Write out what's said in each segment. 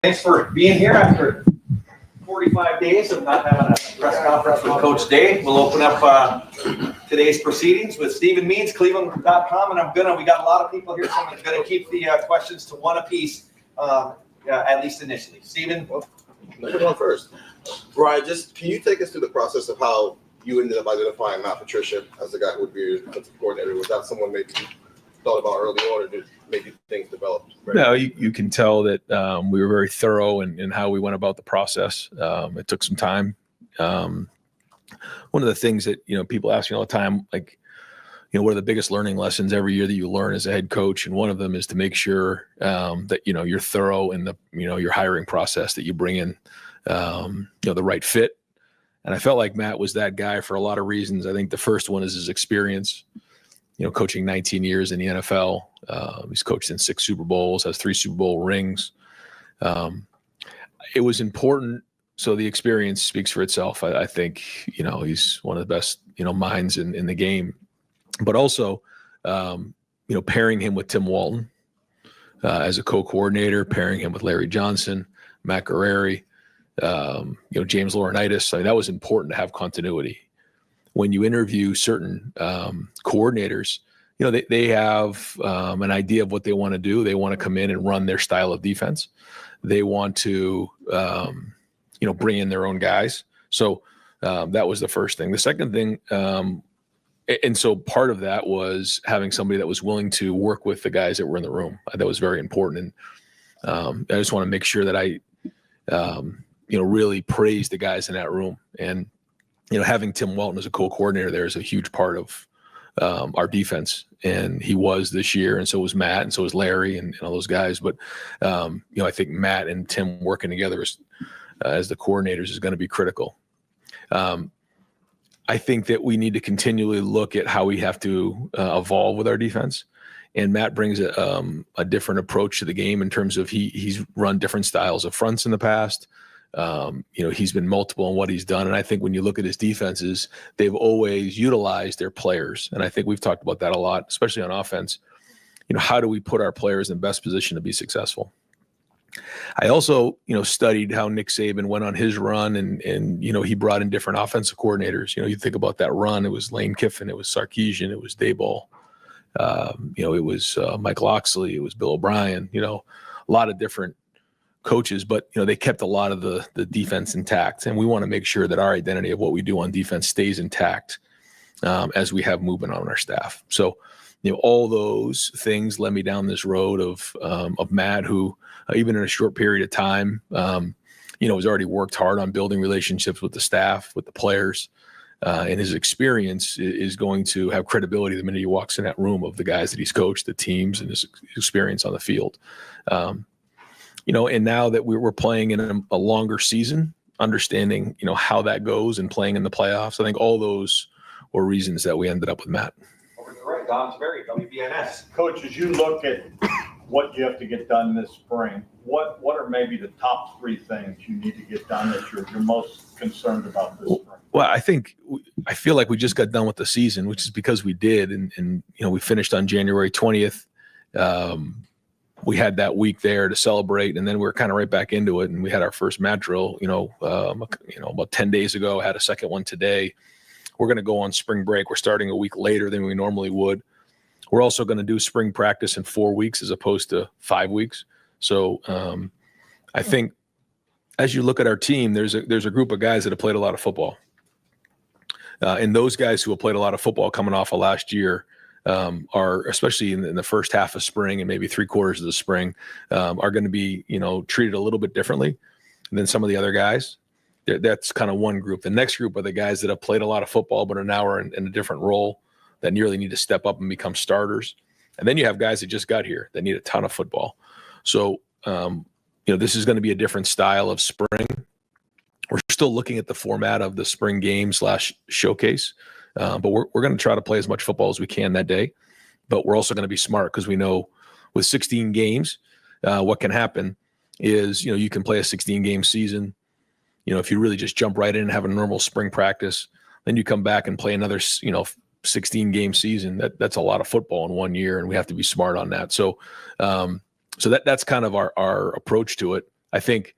Thanks for being here after 45 days of not having a press conference with Coach Day. We'll open up today's proceedings with Stephen Means, Cleveland.com, and we got a lot of people here, so I'm going to keep the questions to one apiece, at least initially. Stephen? Number one first. Brian, just can you take us through the process of how you ended up identifying Matt Patricia as the guy who would be your defensive coordinator? Was that someone maybe you thought about early on, or did maybe things developed? No, you can tell that we were very thorough in how we went about the process. It took some time. One of the things that, people ask me all the time, like, what are the biggest learning lessons every year that you learn as a head coach? And one of them is to make sure that, you're thorough in your hiring process, that you bring in, the right fit. And I felt like Matt was that guy for a lot of reasons. I think the first one is his experience, coaching 19 years in the NFL. He's coached in 6 Super Bowls, has 3 Super Bowl rings. It was important. So the experience speaks for itself. I think, he's one of the best, minds in the game. But also, pairing him with Tim Walton as a co-coordinator, pairing him with Larry Johnson, Matt Guerrieri, James Laurinaitis. I mean, that was important to have continuity. When you interview certain coordinators, they have an idea of what they want to do. They want to come in and run their style of defense. They want to, bring in their own guys. So that was the first thing. The second thing, and so part of that was having somebody that was willing to work with the guys that were in the room. That was very important. And I just want to make sure that I, really praise the guys in that room. And, having Tim Walton as a co-coordinator there is a huge part of our defense. And he was this year, and so was Matt, and so was Larry and all those guys. But, I think Matt and Tim working together as the coordinators is going to be critical. I think that we need to continually look at how we have to evolve with our defense. And Matt brings a different approach to the game in terms of he's run different styles of fronts in the past. He's been multiple in what he's done. And I think when you look at his defenses, they've always utilized their players. And I think we've talked about that a lot, especially on offense. How do we put our players in the best position to be successful? I also, studied how Nick Saban went on his run and he brought in different offensive coordinators. You think about that run, it was Lane Kiffin, it was Sarkisian, it was Daboll, it was Mike Loxley, it was Bill O'Brien, a lot of different coaches, but, they kept a lot of the defense intact. And we want to make sure that our identity of what we do on defense stays intact as we have movement on our staff. So, all those things led me down this road of Matt, who even in a short period of time, has already worked hard on building relationships with the staff, with the players, and his experience is going to have credibility the minute he walks in that room of the guys that he's coached, the teams, and his experience on the field. And now that we're playing in a longer season, understanding, how that goes and playing in the playoffs, I think all those were reasons that we ended up with Matt. Over to the right, Don Sperry, WBNS. Coach, as you look at what you have to get done this spring, what are maybe the top 3 things you need to get done that you're most concerned about this spring? Well, I feel like we just got done with the season, which is because we did. And we finished on January 20th. We had that week there to celebrate, and then we were kind of right back into it. And we had our first mat drill, about 10 days ago, had a second one today. We're going to go on spring break. We're starting a week later than we normally would. We're also going to do spring practice in 4 weeks as opposed to 5 weeks. So I think as you look at our team, there's a group of guys that have played a lot of football. And those guys who have played a lot of football coming off of last year are, especially in the first half of spring and maybe 3/4 of the spring, are going to be, treated a little bit differently than some of the other guys. That's kind of one group. The next group are the guys that have played a lot of football but are now in a different role that nearly need to step up and become starters. And then you have guys that just got here that need a ton of football. So, this is going to be a different style of spring. We're still looking at the format of the spring game / showcase. But we're going to try to play as much football as we can that day. But we're also going to be smart because we know with 16 games, what can happen is, you can play a 16-game season. If you really just jump right in and have a normal spring practice, then you come back and play another, 16-game season. That's a lot of football in 1 year, and we have to be smart on that. So, that's kind of our approach to it. I think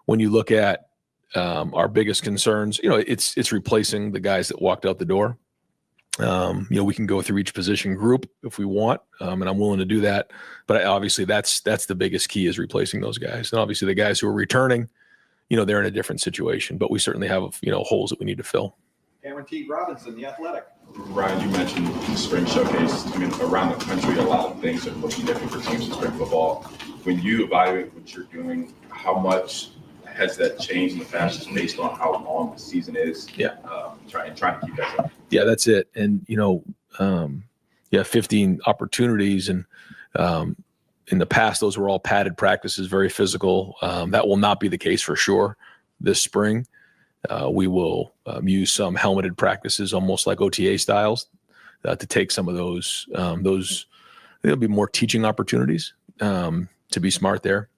when you look at our biggest concerns, it's replacing the guys that walked out the door. We can go through each position group if we want, and I'm willing to do that. But obviously, that's the biggest key is replacing those guys. And obviously, the guys who are returning, they're in a different situation. But we certainly have holes that we need to fill. Cameron T. Robinson, The Athletic. Ryan, you mentioned the spring showcase. I mean, around the country, a lot of things are looking different for teams in spring football. When you evaluate what you're doing, how much has that changed in the past just based on how long the season is? Yeah. Trying to keep that up. Yeah, that's it. And, 15 opportunities. And in the past, those were all padded practices, very physical. That will not be the case for sure this spring. We will use some helmeted practices, almost like OTA styles, to take some of those. There'll be more teaching opportunities to be smart there.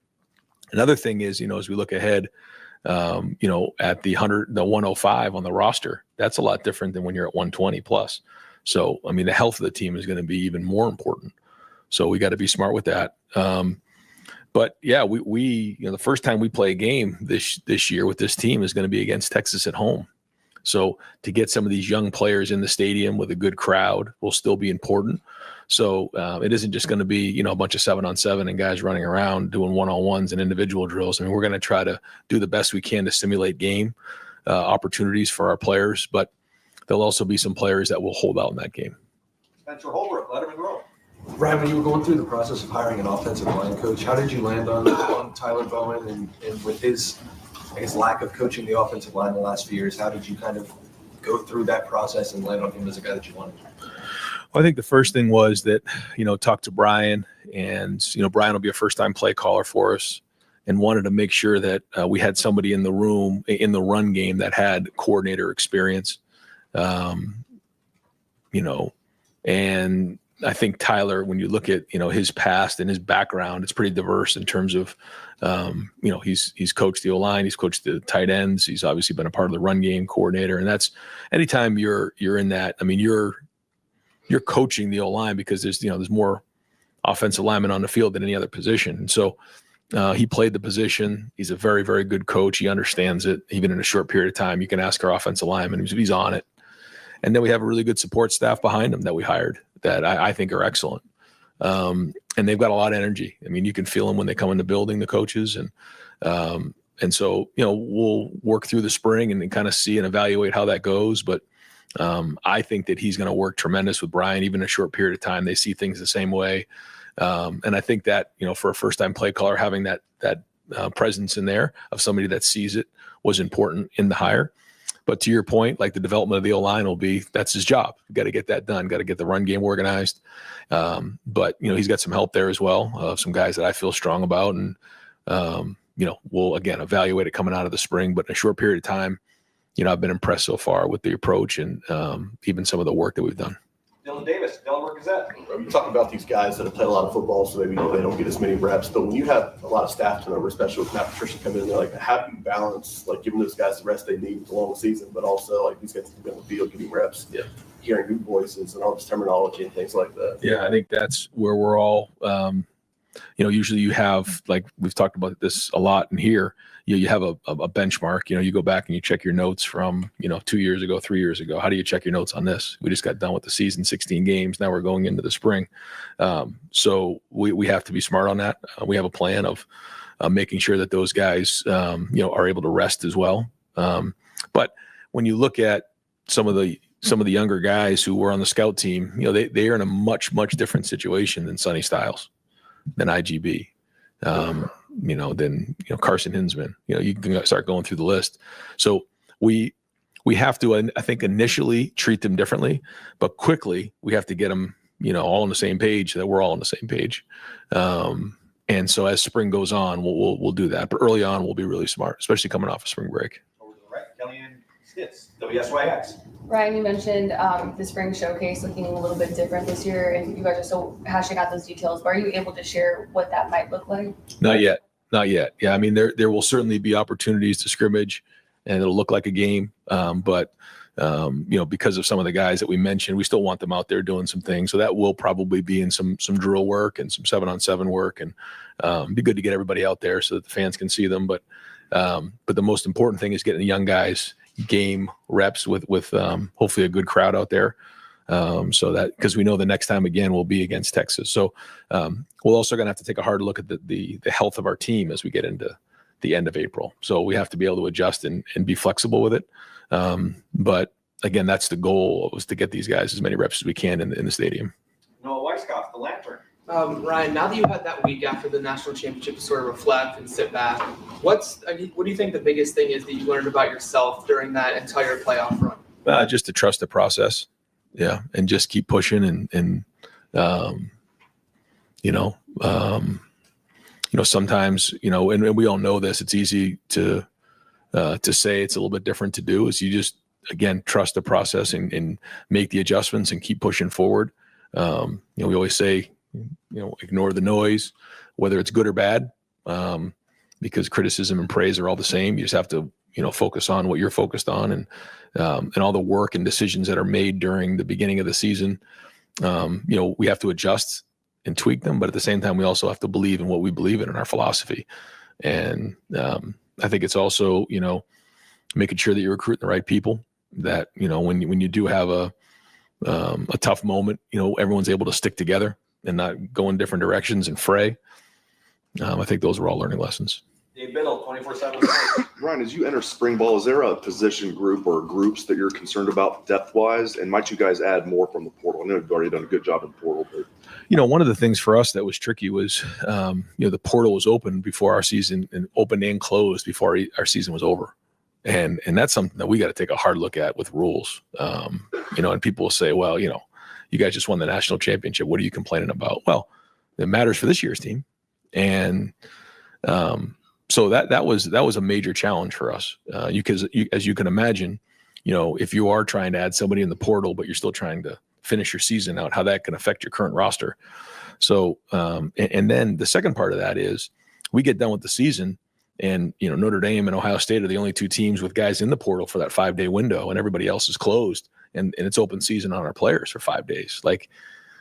Another thing is, as we look ahead, at the 105 on the roster, that's a lot different than when you're at 120 plus. So, I mean, the health of the team is going to be even more important. So we got to be smart with that. But yeah, we the first time we play a game this year with this team is going to be against Texas at home. So to get some of these young players in the stadium with a good crowd will still be important. So it isn't just going to be, a bunch of 7-on-7 and guys running around doing one-on-ones and individual drills. I mean, we're going to try to do the best we can to simulate game opportunities for our players, but there'll also be some players that will hold out in that game. Spencer Holbrook, Letterman Row. Ryan, when you were going through the process of hiring an offensive line coach, how did you land on Tyler Bowen and with his, lack of coaching the offensive line the last few years, how did you kind of go through that process and land on him as a guy that you wanted? Well, I think the first thing was that, talk to Brian and, Brian will be a first-time play caller for us and wanted to make sure that we had somebody in the room in the run game that had coordinator experience, and I think Tyler, when you look at, his past and his background, it's pretty diverse in terms of, he's coached the O-line, he's coached the tight ends. He's obviously been a part of the run game coordinator. And that's anytime you're in that, I mean, you're coaching the O-line because there's more offensive linemen on the field than any other position. And so he played the position. He's a very, very good coach. He understands it. Even in a short period of time, you can ask our offensive lineman, he's on it. And then we have a really good support staff behind him that we hired that I think are excellent. And they've got a lot of energy. I mean, you can feel them when they come in the building, the coaches. And so, we'll work through the spring and kind of see and evaluate how that goes. But I think that he's going to work tremendous with Brian, even in a short period of time. They see things the same way. And I think that, for a first-time play caller, having that presence in there of somebody that sees it was important in the hire. But to your point, like the development of the O-line that's his job. Got to get that done. Got to get the run game organized. But, he's got some help there as well. Some guys that I feel strong about. And, we'll, again, evaluate it coming out of the spring. But in a short period of time, I've been impressed so far with the approach and even some of the work that we've done. Dylan Davis, Delaware Gazette. You talk about these guys that have played a lot of football, so maybe they don't get as many reps. But when you have a lot of staff turnover, especially with Matt Patricia coming in, like how do you balance giving those guys the rest they need with the long season, but also these guys have been on the field getting reps, hearing new voices and all this terminology and things like that. Yeah, I think that's where we're all. Usually you have, like we've talked about this a lot in here. You have a benchmark. You go back and you check your notes from 2 years ago, 3 years ago. How do you check your notes on this? We just got done with the season, 16 games. Now we're going into the spring, so we have to be smart on that. We have a plan of making sure that those guys are able to rest as well. But when you look at some of the younger guys who were on the scout team, they are in a much different situation than Sonny Styles, than IGB. Than Carson Hinsman. You can start going through the list. So we have to, I think, initially treat them differently, but quickly we have to get them, all on the same page, that we're all on the same page. And so as spring goes on, we'll do that. But early on, we'll be really smart, especially coming off of spring break. Over to the right, Kellyanne Stitz, WSYX. Ryan, you mentioned the spring showcase looking a little bit different this year, and you guys are still hashing out those details. But are you able to share what that might look like? Not yet. Yeah, I mean, there will certainly be opportunities to scrimmage, and it'll look like a game. But because of some of the guys that we mentioned, we still want them out there doing some things. So that will probably be in some drill work and some 7-on-7 work, and be good to get everybody out there so that the fans can see them. But the most important thing is getting the young guys game reps with hopefully a good crowd out there. So that, because we know the next time again will be against Texas. So we're also going to have to take a hard look at the health of our team as we get into the end of April. So we have to be able to adjust and be flexible with it. But again, that's the goal, was to get these guys as many reps as we can in the stadium. Noah Weisskopf, the Lantern. Ryan, now that you had that week after the national championship to sort of reflect and sit back, what do you think the biggest thing is that you learned about yourself during that entire playoff run? Just to trust the process. Yeah. And just keep pushing and sometimes, and we all know this, it's easy to say, it's a little bit different to do, is you just, again, trust the process and make the adjustments and keep pushing forward. We always say, ignore the noise, whether it's good or bad, because criticism and praise are all the same. You just have to, focus on what you're focused on, and all the work and decisions that are made during the beginning of the season. We have to adjust and tweak them, but at the same time, we also have to believe in what we believe in our philosophy. And I think it's also, making sure that you're recruiting the right people, that, when you do have a tough moment, everyone's able to stick together and not go in different directions and fray. I think those are all learning lessons. Dave Biddle, 24/7. Ryan, as you enter spring ball, is there a position group or groups that you're concerned about depth-wise? And might you guys add more from the portal? I know you've already done a good job in the portal. But... One of the things for us that was tricky was, the portal was open before our season, and opened and closed before our season was over. And that's something that we got to take a hard look at with rules. And people will say, well, you guys just won the national championship. What are you complaining about? Well, it matters for this year's team. And so that was a major challenge for us. As you can imagine, if you are trying to add somebody in the portal, but you're still trying to finish your season out, how that can affect your current roster. So, and then the second part of that is, we get done with the season, and Notre Dame and Ohio State are the only two teams with guys in the portal for that 5-day window, and everybody else is closed, and it's open season on our players for 5 days. Like,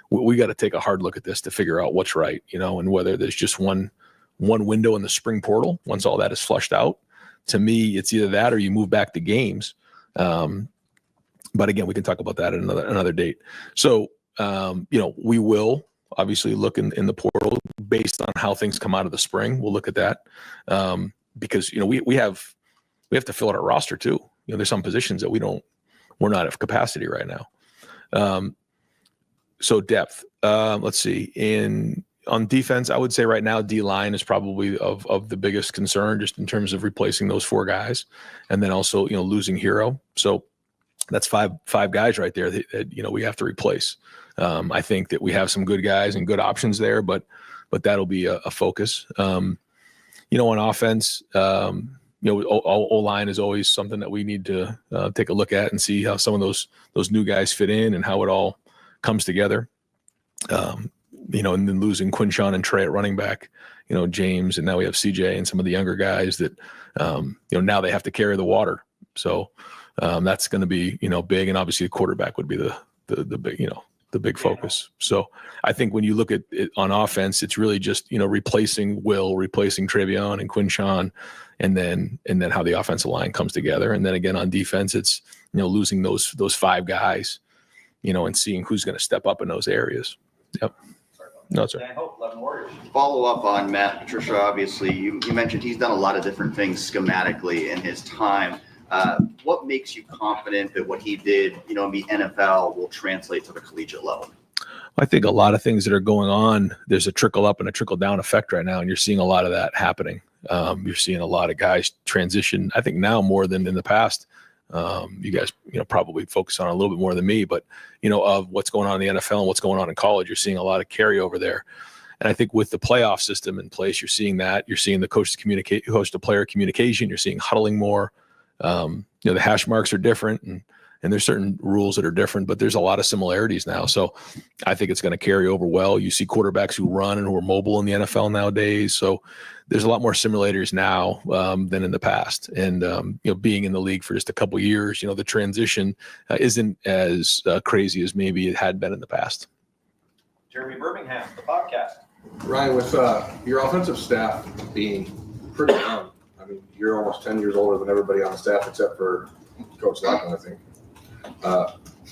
we got to take a hard look at this to figure out what's right, and whether there's just one window in the spring portal. Once all that is flushed out, to me, it's either that or you move back to games. But again, we can talk about that at another date. So, we will obviously look in the portal based on how things come out of the spring. We'll look at that because, we have to fill out our roster too. There's some positions that we're not at capacity right now. So depth, let's see, on defense, I would say right now, D-line is probably of the biggest concern, just in terms of replacing those 4 guys. And then also, losing Hero. So that's five guys right there that we have to replace. I think that we have some good guys and good options there, but that'll be a focus. On offense, O-line is always something that we need to take a look at and see how some of those new guys fit in and how it all comes together. And then losing Quinshawn and Trey at running back, James, and now we have CJ and some of the younger guys that, now they have to carry the water. So that's going to be, big. And obviously the quarterback would be the big, the big focus. So I think when you look at it on offense, it's really just, replacing Will, replacing Travion and Quinshawn, and then how the offensive line comes together. And then again, on defense, it's, losing those 5 guys, and seeing who's going to step up in those areas. Yep. No, sir. Dan Hope, 11 Warriors. Follow up on Matt Patricia. Obviously, you mentioned he's done a lot of different things schematically in his time. What makes you confident that what he did, in the NFL will translate to the collegiate level? I think a lot of things that are going on, there's a trickle up and a trickle down effect right now, and you're seeing a lot of that happening. You're seeing a lot of guys transition, I think now more than in the past. You guys, probably focus on a little bit more than me, but, of what's going on in the NFL and what's going on in college, you're seeing a lot of carryover there. And I think with the playoff system in place, you're seeing that. You're seeing the coach to player communication. You're seeing huddling more. The hash marks are different, and and there's certain rules that are different, but there's a lot of similarities now. So I think it's going to carry over well. You see quarterbacks who run and who are mobile in the NFL nowadays. So there's a lot more simulators now than in the past. And, being in the league for just a couple of years, the transition isn't as crazy as maybe it had been in the past. Jeremy Birmingham, the podcast. Ryan, with your offensive staff being pretty young, I mean, you're almost 10 years older than everybody on the staff except for Coach Lockman, I think.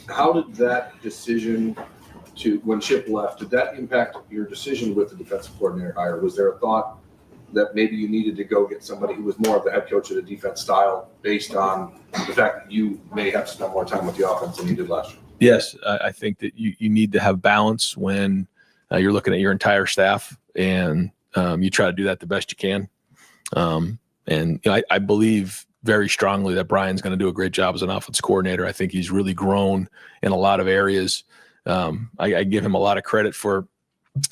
How did that decision when Chip left, did that impact your decision with the defensive coordinator hire? Was there a thought that maybe you needed to go get somebody who was more of the head coach of the defense style based on the fact that you may have to spend more time with the offense than you did last year? Yes, I think that you need to have balance when you're looking at your entire staff, and you try to do that the best you can. I believe very strongly that Brian's going to do a great job as an offense coordinator. I think he's really grown in a lot of areas. I give him a lot of credit for,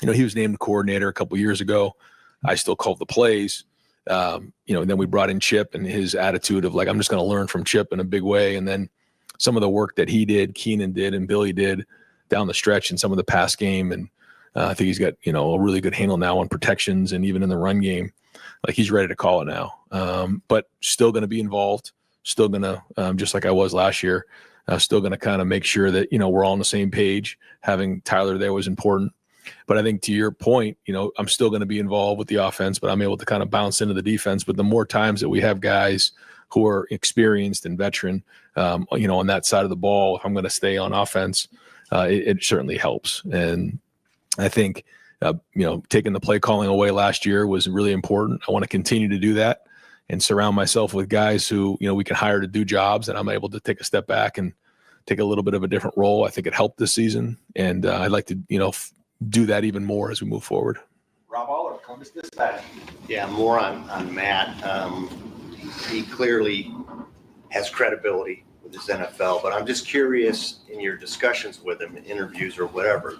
he was named coordinator a couple years ago. I still called the plays. And then we brought in Chip and his attitude of like, I'm just going to learn from Chip in a big way. And then some of the work that he did, Keenan did, and Billy did down the stretch in some of the pass game. And I think he's got, a really good handle now on protections and even in the run game. Like he's ready to call it now, but still going to be involved, still going to, just like I was last year, still going to kind of make sure that, we're all on the same page. Having Tyler there was important. But I think to your point, I'm still going to be involved with the offense, but I'm able to kind of bounce into the defense. But the more times that we have guys who are experienced and veteran, on that side of the ball, if I'm going to stay on offense, it certainly helps. And I think, taking the play calling away last year was really important. I want to continue to do that and surround myself with guys who, we can hire to do jobs, and I'm able to take a step back and take a little bit of a different role. I think it helped this season, and I'd like to, do that even more as we move forward. Rob Aller, Columbus Dispatch. Yeah, more on Matt. He clearly has credibility with his NFL, but I'm just curious in your discussions with him, in interviews or whatever,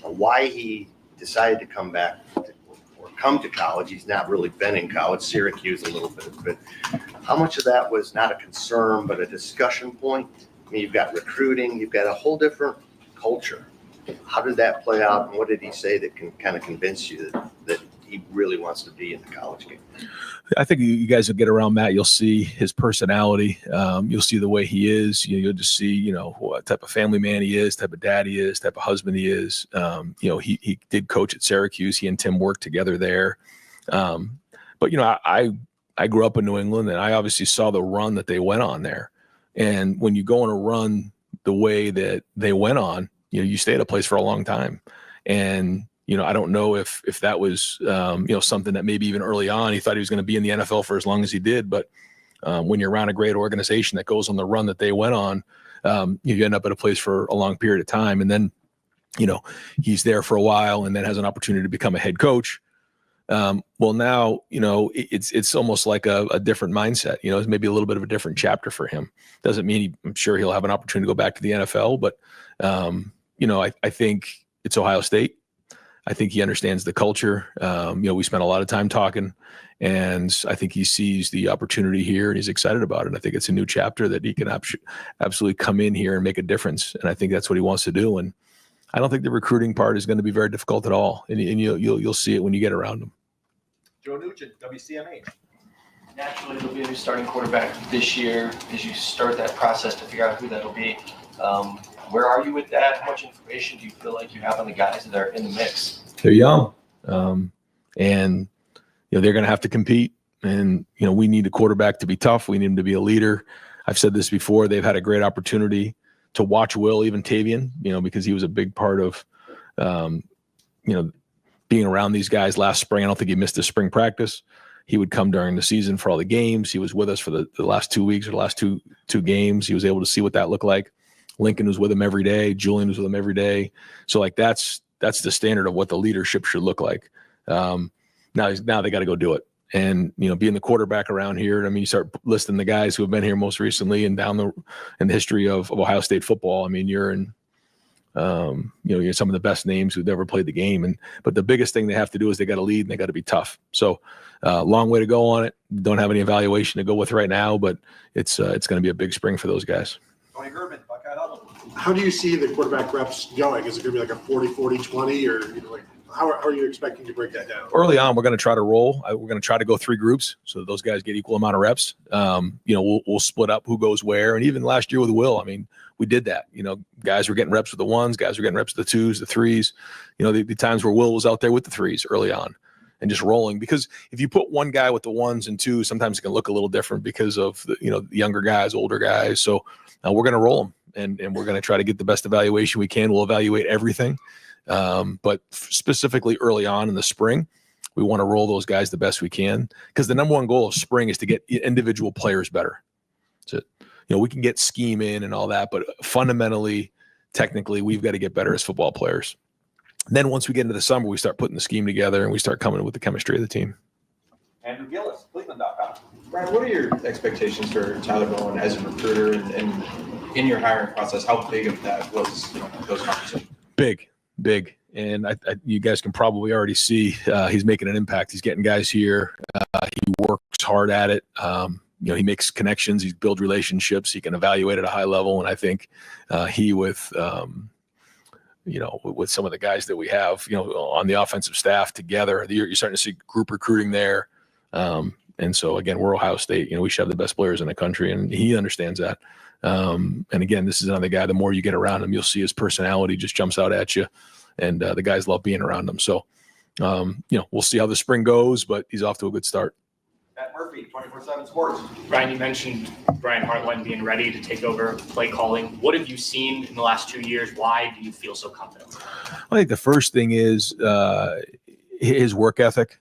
why he decided to come back or come to college. He's not really been in college, Syracuse a little bit, but how much of that was not a concern, but a discussion point? I mean, you've got recruiting, you've got a whole different culture. How did that play out, and what did he say that can kind of convince you that he really wants to be in the college game? I think you guys will get around Matt. You'll see his personality. You'll see the way he is. You'll just see, what type of family man he is, type of dad he is, type of husband he is. He did coach at Syracuse. He and Tim worked together there. But I grew up in New England, and I obviously saw the run that they went on there. And when you go on a run the way that they went on, you stay at a place for a long time. And, I don't know if that was, something that maybe even early on, he thought he was going to be in the NFL for as long as he did. But when you're around a great organization that goes on the run that they went on, you end up at a place for a long period of time. And then, he's there for a while and then has an opportunity to become a head coach. Well, now, it's almost like a different mindset. It's maybe a little bit of a different chapter for him. Doesn't mean I'm sure he'll have an opportunity to go back to the NFL, but I think it's Ohio State. I think he understands the culture. We spent a lot of time talking, and I think he sees the opportunity here and he's excited about it. I think it's a new chapter that he can absolutely come in here and make a difference. And I think that's what he wants to do. And I don't think the recruiting part is going to be very difficult at all. And you'll see it when you get around him. Joe Nugent, WCMH. Naturally, there'll be a new starting quarterback this year as you start that process to figure out who that'll be. Where are you with that? How much information do you feel like you have on the guys that are in the mix? They're young, and they're going to have to compete. And we need a quarterback to be tough. We need him to be a leader. I've said this before. They've had a great opportunity to watch Will, even Tavian, because he was a big part of, being around these guys last spring. I don't think he missed a spring practice. He would come during the season for all the games. He was with us for the last 2 weeks or the last two games. He was able to see what that looked like. Lincoln was with him every day. Julian was with him every day. So that's the standard of what the leadership should look like. Now they got to go do it. And, being the quarterback around here, you start listing the guys who have been here most recently and in the history of Ohio State football. You're in, you're some of the best names who've ever played the game. But the biggest thing they have to do is they got to lead and they got to be tough. So long way to go on it. Don't have any evaluation to go with right now, but it's going to be a big spring for those guys. Tony German, How do you see the quarterback reps going? Is it going to be like a 40-40-20, or like how are you expecting to break that down? Early on, we're going to try to roll. We're going to try to go 3 groups so that those guys get equal amount of reps. We'll split up who goes where. And even last year with Will, I mean, we did that. Guys were getting reps with the 1s, guys were getting reps with the 2s, the 3s. The times where Will was out there with the 3s early on and just rolling. Because if you put one guy with the 1s and 2s, sometimes it can look a little different because of the younger guys, older guys. So we're going to roll them. And we're going to try to get the best evaluation we can. We'll evaluate everything. But specifically early on in the spring, we want to roll those guys the best we can, because the number one goal of spring is to get individual players better. So, we can get scheme in and all that, but fundamentally, technically, we've got to get better as football players. Then once we get into the summer, we start putting the scheme together and we start coming with the chemistry of the team. Andrew Gillis, Cleveland.com. Brian, what are your expectations for Tyler Bowen as a recruiter, and in your hiring process, how big of that was those conversations? Big. And you guys can probably already see he's making an impact. He's getting guys here. He works hard at it. He makes connections. He's built relationships. He can evaluate at a high level. And I think with some of the guys that we have, on the offensive staff together, you're starting to see group recruiting there. And so, again, we're Ohio State. We should have the best players in the country, and he understands that. And again, this is another guy, the more you get around him, you'll see his personality just jumps out at you, and the guys love being around him. So, we'll see how the spring goes, but he's off to a good start. Matt Murphy, 24/7 Sports. Brian, you mentioned Brian Hartline being ready to take over play calling. What have you seen in the last 2 years? Why do you feel so confident? I think the first thing is his work ethic.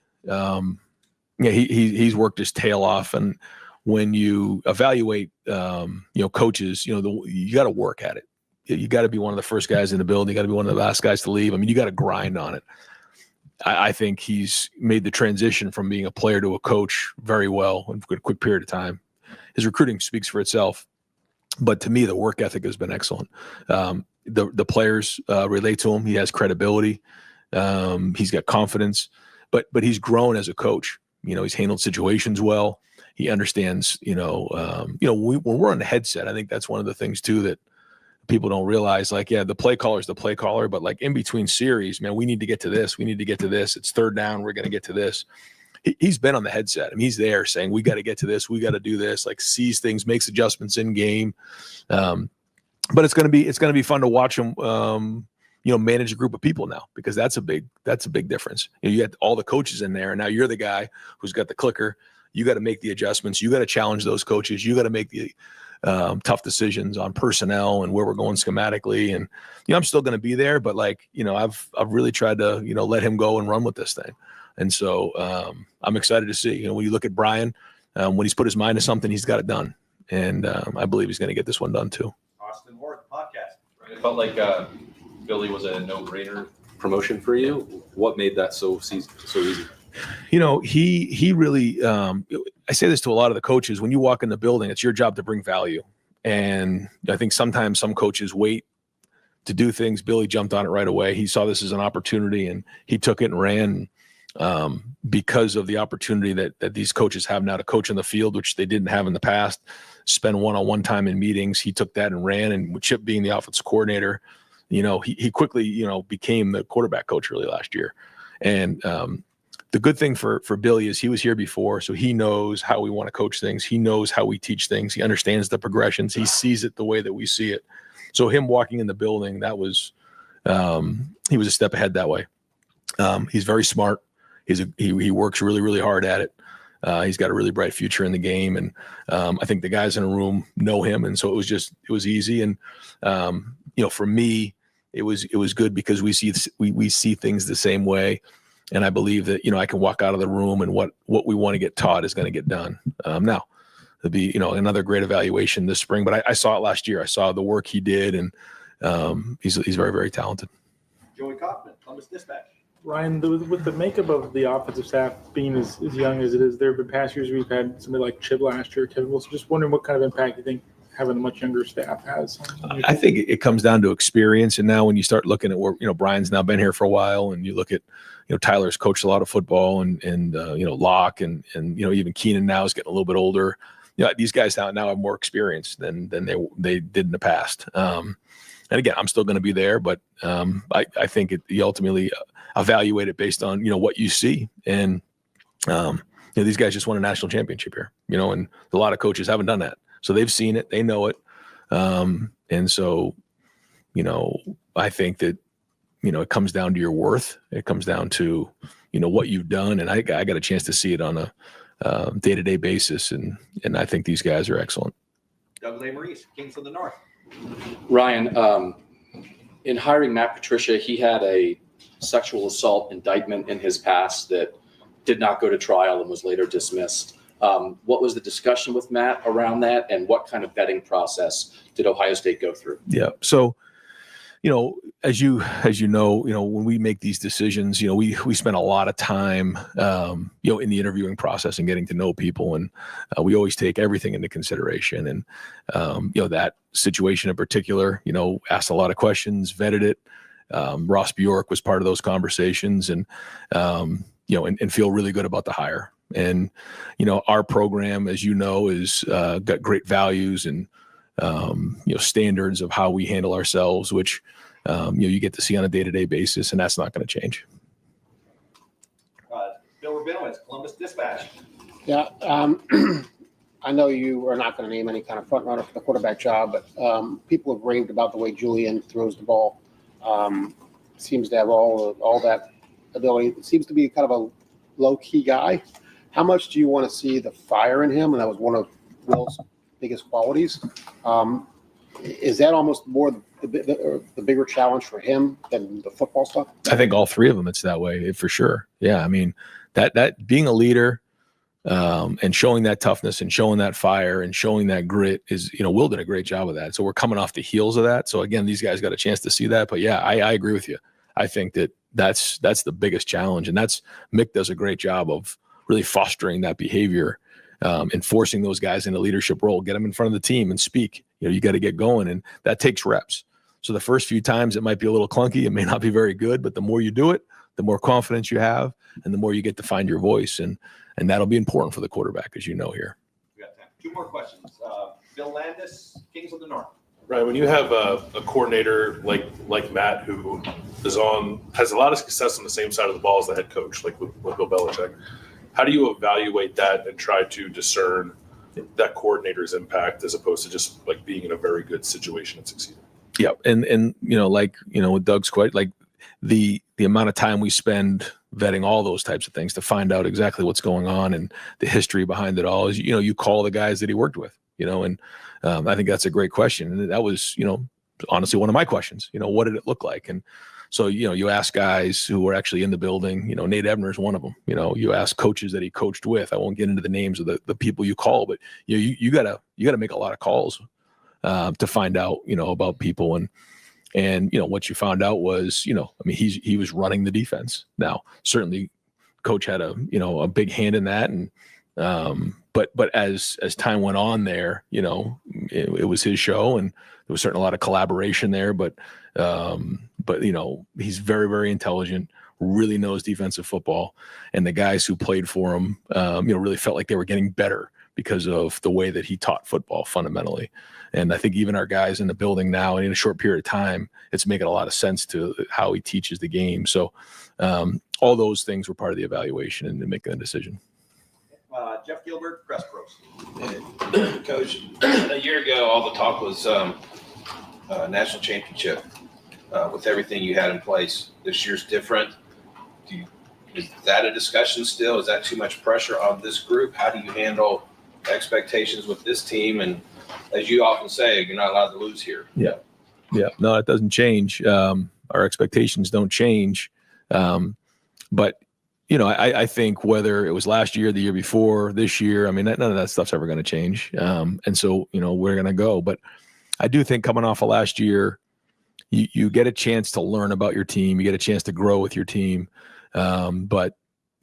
He's worked his tail off, and when you evaluate, coaches, you got to work at it. You got to be one of the first guys in the building. You got to be one of the last guys to leave. I mean, you got to grind on it. I think he's made the transition from being a player to a coach very well in a quick period of time. His recruiting speaks for itself, but to me, the work ethic has been excellent. The players relate to him. He has credibility. He's got confidence, but he's grown as a coach. He's handled situations well. He understands, when we're on the headset, I think that's one of the things too that people don't realize. The play caller is the play caller, but in between series, man, we need to get to this. We need to get to this. It's third down. We're going to get to this. He's been on the headset. I mean, he's there saying, we got to get to this. We got to do this, sees things, makes adjustments in game. But it's going to be fun to watch him, manage a group of people now, because that's a big difference. You got all the coaches in there, and now you're the guy who's got the clicker. You got to make the adjustments. You got to challenge those coaches. You got to make the tough decisions on personnel and where we're going schematically. And I'm still going to be there, but I've really tried to let him go and run with this thing. And so I'm excited to see. When you look at Brian, when he's put his mind to something, he's got it done. And I believe he's going to get this one done too. Austin Ward, podcast. It felt like Billy was a no-brainer promotion for you. What made that so easy? He really, I say this to a lot of the coaches, when you walk in the building, it's your job to bring value. And I think sometimes some coaches wait to do things. Billy jumped on it right away. He saw this as an opportunity, and he took it and ran, because of the opportunity that these coaches have now to coach in the field, which they didn't have in the past, spend one-on-one time in meetings. He took that and ran, and with Chip being the offensive coordinator, he quickly, became the quarterback coach really last year. And, the good thing for Billy is he was here before, so he knows how we want to coach things. He knows how we teach things. He understands the progressions. He sees it the way that we see it. So him walking in the building, that was he was a step ahead that way. He's very smart. He works really, really hard at it. He's got a really bright future in the game, and I think the guys in the room know him, and so it was easy. And for me, it was good because we see things the same way. And I believe that, I can walk out of the room and what we want to get taught is going to get done. Now, there'll be, another great evaluation this spring, but I saw it last year. I saw the work he did, and he's very, very talented. Joey Kaufman, Columbus Dispatch. Ryan, with the makeup of the offensive staff being as young as it is, there have been past years we've had somebody like Chip last year, Kevin Wilson. Just wondering what kind of impact you think having a much younger staff has. I think it comes down to experience. And now when you start looking at where, Brian's now been here for a while, and you look at, Tyler's coached a lot of football, and Locke and even Keenan now is getting a little bit older. these guys now have more experience than they did in the past. And again, I'm still going to be there, but I think you ultimately evaluate it based on what you see. And these guys just won a national championship here, and a lot of coaches haven't done that, so they've seen it, they know it. And so, I think that, it comes down to your worth. It comes down to, what you've done. And I got a chance to see it on a day-to-day basis. And I think these guys are excellent. Doug Maurice, Kings of the North. Ryan, in hiring Matt Patricia, he had a sexual assault indictment in his past that did not go to trial and was later dismissed. What was the discussion with Matt around that, and what kind of vetting process did Ohio State go through? Yeah. So, as you know, when we make these decisions, we spend a lot of time, in the interviewing process and getting to know people. And we always take everything into consideration. And, that situation in particular, asked a lot of questions, vetted it. Ross Bjork was part of those conversations, and feel really good about the hire. And, our program, as is got great values and, standards of how we handle ourselves, which, you get to see on a day-to-day basis, and that's not going to change. Bill Rabinowitz, Columbus Dispatch. Yeah, I know you are not going to name any kind of front runner for the quarterback job, but people have raved about the way Julian throws the ball. Seems to have all that ability. It seems to be kind of a low-key guy. How much do you want to see the fire in him? And that was one of Will's biggest qualities. Is that almost more the bigger challenge for him than the football stuff? I think all three of them, it's that way for sure. Yeah. I mean, that being a leader, and showing that toughness and showing that fire and showing that grit is, Will did a great job of that. So we're coming off the heels of that. So again, these guys got a chance to see that, but yeah, I agree with you. I think that's the biggest challenge, and Mick does a great job of really fostering that behavior, and forcing those guys in a leadership role, get them in front of the team and speak. You got to get going, and that takes reps. So the first few times it might be a little clunky. It may not be very good, but the more you do it, the more confidence you have, and the more you get to find your voice. And that'll be important for the quarterback, as here. We got time. Two more questions. Bill Landis, Kings of the North. Right. When you have a coordinator like Matt, who has a lot of success on the same side of the ball as the head coach, like with Bill Belichick, how do you evaluate that and try to discern that coordinator's impact as opposed to just being in a very good situation and succeeding? Yeah. And with Doug's quite the amount of time we spend vetting all those types of things to find out exactly what's going on and the history behind it all is, you call the guys that he worked with, and I think that's a great question. And that was, honestly, one of my questions, what did it look like? And so, you ask guys who were actually in the building, Nate Ebner is one of them, you ask coaches that he coached with. I won't get into the names of the people you call, but you gotta make a lot of calls to find out, about people. And what you found out was, he was running the defense. Now, certainly coach had a big hand in that. And, but as time went on there, it was his show, and there was certainly a lot of collaboration there, but he's very, very intelligent, really knows defensive football. And the guys who played for him, really felt like they were getting better because of the way that he taught football fundamentally. And I think even our guys in the building now, and in a short period of time, it's making a lot of sense to how he teaches the game. So all those things were part of the evaluation and making a decision. Jeff Gilbert, Press Pros. Coach, a year ago, all the talk was national championship with everything you had in place. This year's different. Is that a discussion still? Is that too much pressure on this group? How do you handle expectations with this team? And as you often say, you're not allowed to lose here. Yeah. No, it doesn't change. Our expectations don't change. But I think whether it was last year, the year before, this year, none of that stuff's ever going to change. And so, we're going to go. But I do think coming off of last year, you get a chance to learn about your team. You get a chance to grow with your team. But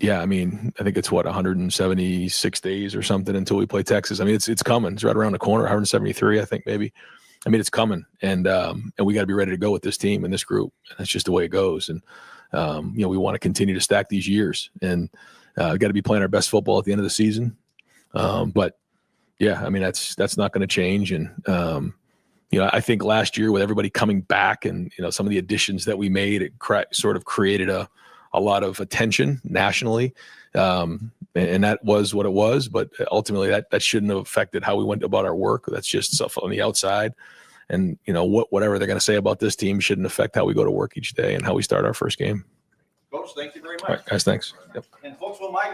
yeah, I think it's 176 days or something until we play Texas. It's coming. It's right around the corner. 173, I think maybe. It's coming, and we got to be ready to go with this team and this group. That's just the way it goes. And we want to continue to stack these years, and got to be playing our best football at the end of the season. But yeah, I mean, that's not going to change. And, I think last year with everybody coming back and, some of the additions that we made, it sort of created a lot of attention nationally. And that was what it was, but ultimately that shouldn't have affected how we went about our work. That's just stuff on the outside. And, whatever they're going to say about this team shouldn't affect how we go to work each day and how we start our first game. Coach, thank you very much. All right, guys, thanks. Yep. And folks will migrate.